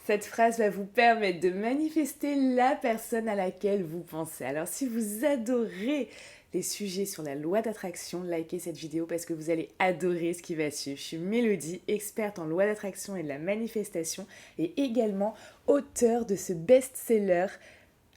Cette phrase va vous permettre de manifester la personne à laquelle vous pensez. Alors si vous adorez les sujets sur la loi d'attraction, likez cette vidéo parce que vous allez adorer ce qui va suivre. Je suis Mélodie, experte en loi d'attraction et de la manifestation et également auteure de ce best-seller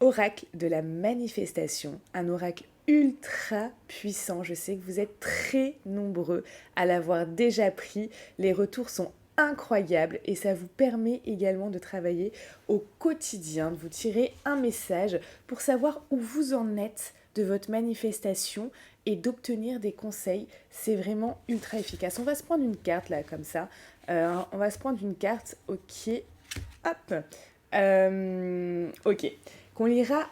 Oracle de la manifestation, un oracle ultra puissant. Je sais que vous êtes très nombreux à l'avoir déjà pris. Les retours sont incroyables et ça vous permet également de travailler au quotidien, de vous tirer un message pour savoir où vous en êtes de votre manifestation et d'obtenir des conseils. C'est vraiment ultra efficace. On va se prendre une carte là comme ça. On va se prendre une carte, ok. Hop. Ok. Qu'on lira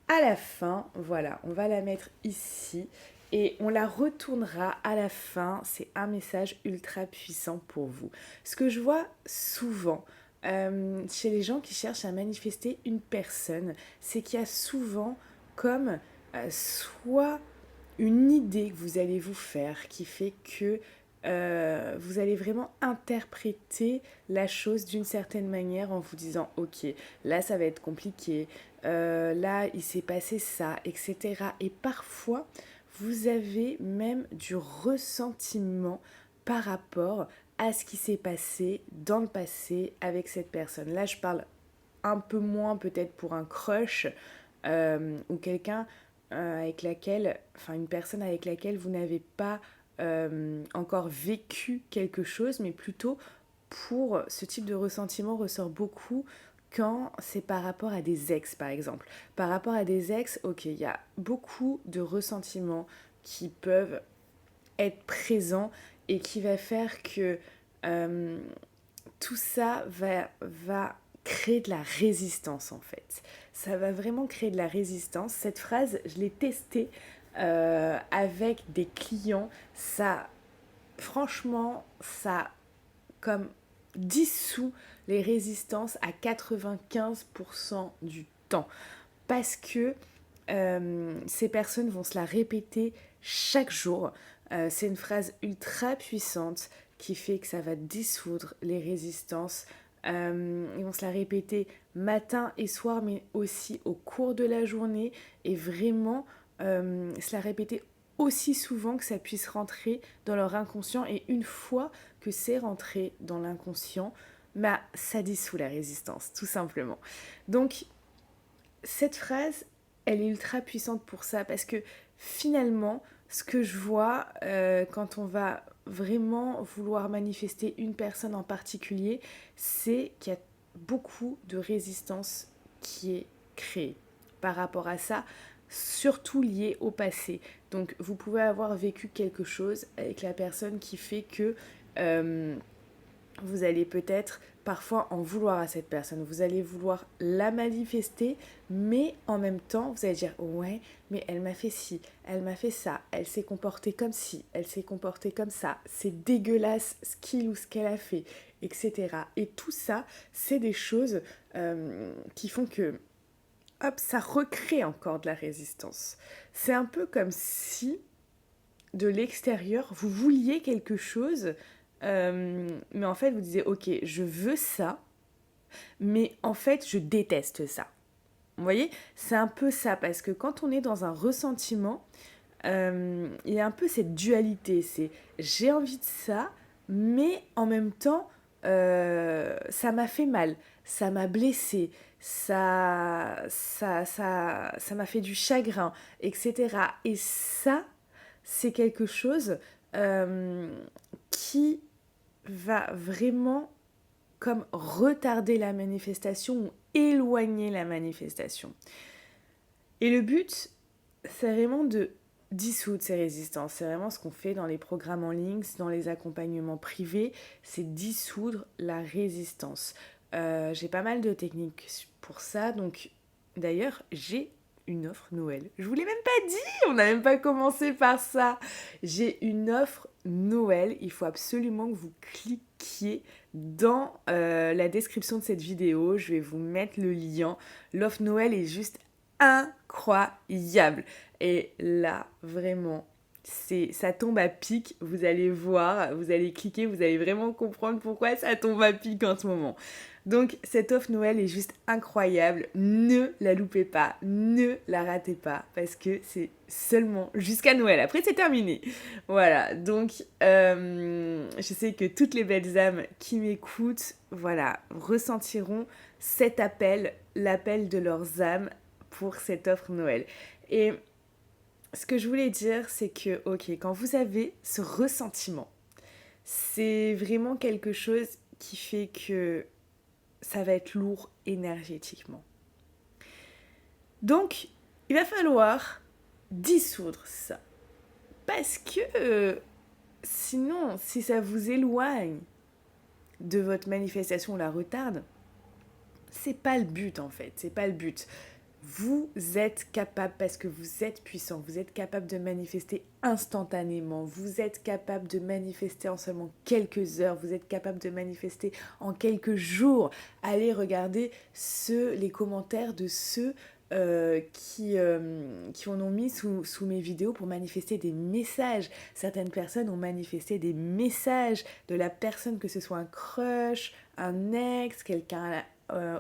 à la fin. Voilà, on va la mettre ici et on la retournera à la fin. C'est un message ultra puissant pour vous. Ce que je vois souvent chez les gens qui cherchent à manifester une personne, c'est qu'il y a souvent comme soit une idée que vous allez vous faire qui fait que vous allez vraiment interpréter la chose d'une certaine manière en vous disant ok, là ça va être compliqué, là il s'est passé ça, etc. Et parfois vous avez même du ressentiment par rapport à ce qui s'est passé dans le passé avec cette personne. Là je parle un peu moins peut-être pour un crush ou quelqu'un avec laquelle, enfin une personne avec laquelle vous n'avez pas encore vécu quelque chose, mais plutôt pour ce type de ressentiment ressort beaucoup quand c'est par rapport à des ex par exemple. Par rapport à des ex, ok, il y a beaucoup de ressentiments qui peuvent être présents et qui va faire que euh, tout ça va créer de la résistance en fait. Ça va vraiment créer de la résistance. Cette phrase, je l'ai testée avec des clients. Ça, franchement, ça comme dissout les résistances à 95% du temps. Parce que ces personnes vont se la répéter chaque jour. C'est une phrase ultra puissante qui fait que ça va dissoudre les résistances. Ils vont se la répéter matin et soir, mais aussi au cours de la journée, et vraiment se la répéter aussi souvent que ça puisse rentrer dans leur inconscient. Et une fois que c'est rentré dans l'inconscient, bah, ça dissout la résistance, tout simplement. Donc, cette phrase, elle est ultra puissante pour ça, parce que finalement, ce que je vois quand on va vraiment vouloir manifester une personne en particulier, c'est qu'il y a beaucoup de résistance qui est créée par rapport à ça, surtout lié au passé. Donc vous pouvez avoir vécu quelque chose avec la personne qui fait que euh, vous allez peut-être parfois en vouloir à cette personne, vous allez vouloir la manifester, mais en même temps, vous allez dire ouais, mais elle m'a fait ci, elle m'a fait ça, elle s'est comportée comme ci, elle s'est comportée comme ça, c'est dégueulasse ce qu'il ou ce qu'elle a fait, etc. Et tout ça, c'est des choses qui font que hop, ça recrée encore de la résistance. C'est un peu comme si de l'extérieur, vous vouliez quelque chose, mais en fait, vous disiez, ok, je veux ça, mais en fait, je déteste ça. Vous voyez, c'est un peu ça, parce que quand on est dans un ressentiment, il y a un peu cette dualité, c'est j'ai envie de ça, mais en même temps, ça m'a fait mal, ça m'a blessé, ça m'a fait du chagrin, etc. Et ça, c'est quelque chose euh, qui va vraiment comme retarder la manifestation ou éloigner la manifestation. Et le but, c'est vraiment de dissoudre ces résistances. C'est vraiment ce qu'on fait dans les programmes en ligne, dans les accompagnements privés, c'est dissoudre la résistance. J'ai pas mal de techniques pour ça, donc d'ailleurs, j'ai une offre Noël. Je vous l'ai même pas dit, on n'a même pas commencé par ça. J'ai une offre Noël, il faut absolument que vous cliquiez dans la description de cette vidéo, je vais vous mettre le lien. L'offre Noël est juste incroyable. Et là, vraiment, ça tombe à pic. Vous allez voir, vous allez cliquer, vous allez vraiment comprendre pourquoi ça tombe à pic en ce moment. Donc cette offre Noël est juste incroyable, ne la loupez pas, ne la ratez pas, parce que c'est seulement jusqu'à Noël, après c'est terminé. Voilà, donc je sais que toutes les belles âmes qui m'écoutent, voilà, ressentiront cet appel, l'appel de leurs âmes pour cette offre Noël. Et ce que je voulais dire, c'est que, ok, quand vous avez ce ressentiment, c'est vraiment quelque chose qui fait que ça va être lourd énergétiquement. Donc, il va falloir dissoudre ça. Parce que sinon, si ça vous éloigne de votre manifestation ou la retarde, c'est pas le but en fait, c'est pas le but. Vous êtes capable, parce que vous êtes puissant, vous êtes capable de manifester instantanément, vous êtes capable de manifester en seulement quelques heures, vous êtes capable de manifester en quelques jours. Allez regarder les commentaires de ceux qui en ont mis sous mes vidéos pour manifester des messages. Certaines personnes ont manifesté des messages de la personne, que ce soit un crush, un ex, quelqu'un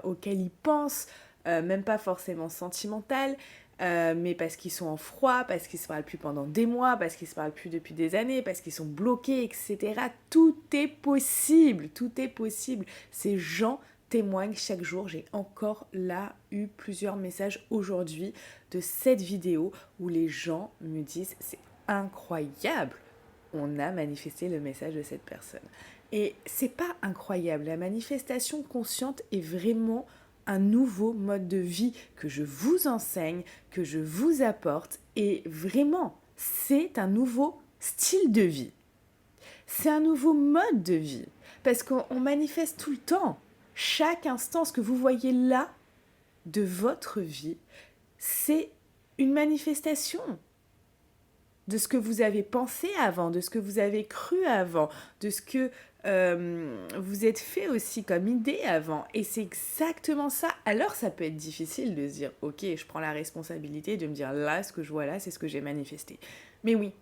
auquel ils pensent, même pas forcément sentimental, mais parce qu'ils sont en froid, parce qu'ils se parlent plus pendant des mois, parce qu'ils se parlent plus depuis des années, parce qu'ils sont bloqués, etc. Tout est possible, tout est possible. Ces gens témoignent chaque jour. J'ai encore là eu plusieurs messages aujourd'hui de cette vidéo où les gens me disent c'est incroyable, on a manifesté le message de cette personne. Et c'est pas incroyable, la manifestation consciente est vraiment un nouveau mode de vie que je vous enseigne, que je vous apporte, et vraiment, c'est un nouveau style de vie. C'est un nouveau mode de vie, parce qu'on manifeste tout le temps. Chaque instant, ce que vous voyez là de votre vie, c'est une manifestation de ce que vous avez pensé avant, de ce que vous avez cru avant, de ce que vous êtes fait aussi comme idée avant. Et c'est exactement ça. Alors ça peut être difficile de se dire, ok, je prends la responsabilité de me dire là, ce que je vois là, c'est ce que j'ai manifesté. Mais oui,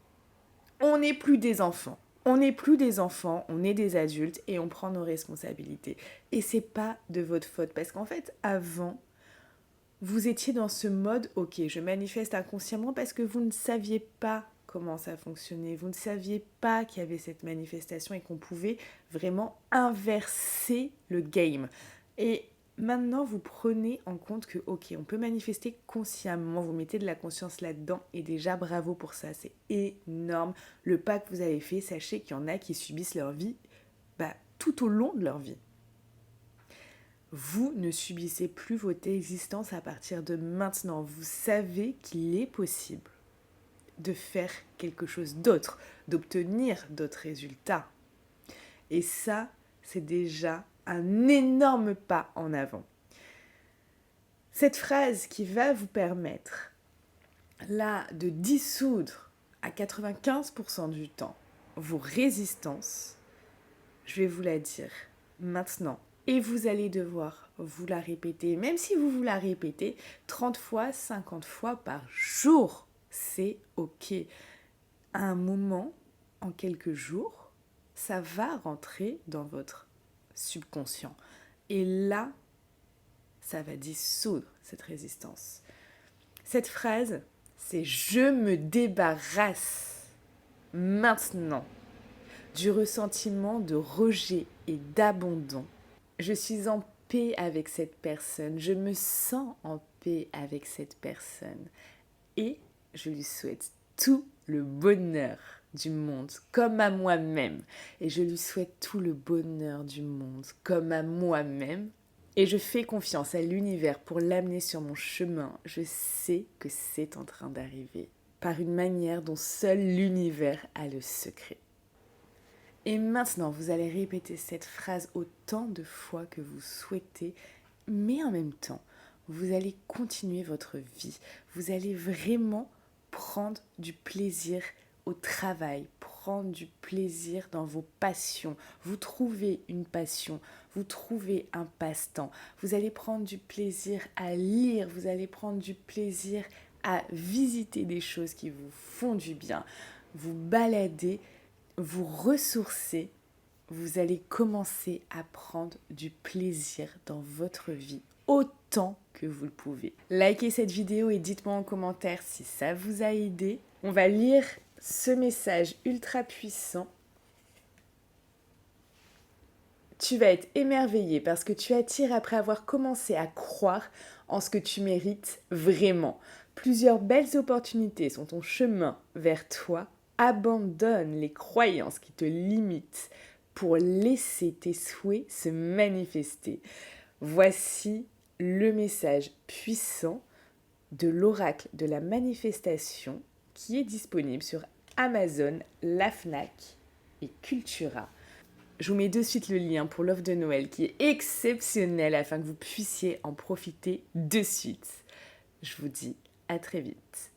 on n'est plus des enfants. On n'est plus des enfants, on est des adultes et on prend nos responsabilités. Et c'est pas de votre faute. Parce qu'en fait, avant, vous étiez dans ce mode, ok, je manifeste inconsciemment parce que vous ne saviez pas comment ça fonctionnait. Vous ne saviez pas qu'il y avait cette manifestation et qu'on pouvait vraiment inverser le game. Et maintenant, vous prenez en compte que, ok, on peut manifester consciemment, vous mettez de la conscience là-dedans et déjà bravo pour ça, c'est énorme. Le pas que vous avez fait, sachez qu'il y en a qui subissent leur vie tout au long de leur vie. Vous ne subissez plus votre existence à partir de maintenant. Vous savez qu'il est possible de faire quelque chose d'autre, d'obtenir d'autres résultats. Et ça, c'est déjà un énorme pas en avant. Cette phrase qui va vous permettre là de dissoudre à 95% du temps vos résistances, je vais vous la dire maintenant. Et vous allez devoir vous la répéter, même si vous la répétez 30 fois, 50 fois par jour, c'est ok. À un moment, en quelques jours, ça va rentrer dans votre subconscient. Et là, ça va dissoudre cette résistance. Cette phrase, c'est « je me débarrasse maintenant du ressentiment de rejet et d'abandon. Je suis en paix avec cette personne, je me sens en paix avec cette personne et je lui souhaite tout le bonheur du monde, comme à moi-même. Et je lui souhaite tout le bonheur du monde, comme à moi-même. Et je fais confiance à l'univers pour l'amener sur mon chemin. Je sais que c'est en train d'arriver, par une manière dont seul l'univers a le secret. Et maintenant, vous allez répéter cette phrase autant de fois que vous souhaitez, mais en même temps, vous allez continuer votre vie. Vous allez vraiment prendre du plaisir au travail, prendre du plaisir dans vos passions. Vous trouvez une passion, vous trouvez un passe-temps. Vous allez prendre du plaisir à lire, vous allez prendre du plaisir à visiter des choses qui vous font du bien, vous balader, vous ressourcer vous allez commencer à prendre du plaisir dans votre vie autant que vous le pouvez. Likez cette vidéo et dites-moi en commentaire si ça vous a aidé. On va lire ce message ultra puissant. Tu vas être émerveillé parce que tu attires après avoir commencé à croire en ce que tu mérites vraiment. Plusieurs belles opportunités sont ton chemin vers toi. Abandonne les croyances qui te limitent pour laisser tes souhaits se manifester. Voici le message puissant de l'oracle de la manifestation qui est disponible sur Amazon, la Fnac et Cultura. Je vous mets de suite le lien pour l'offre de Noël qui est exceptionnelle afin que vous puissiez en profiter de suite. Je vous dis à très vite.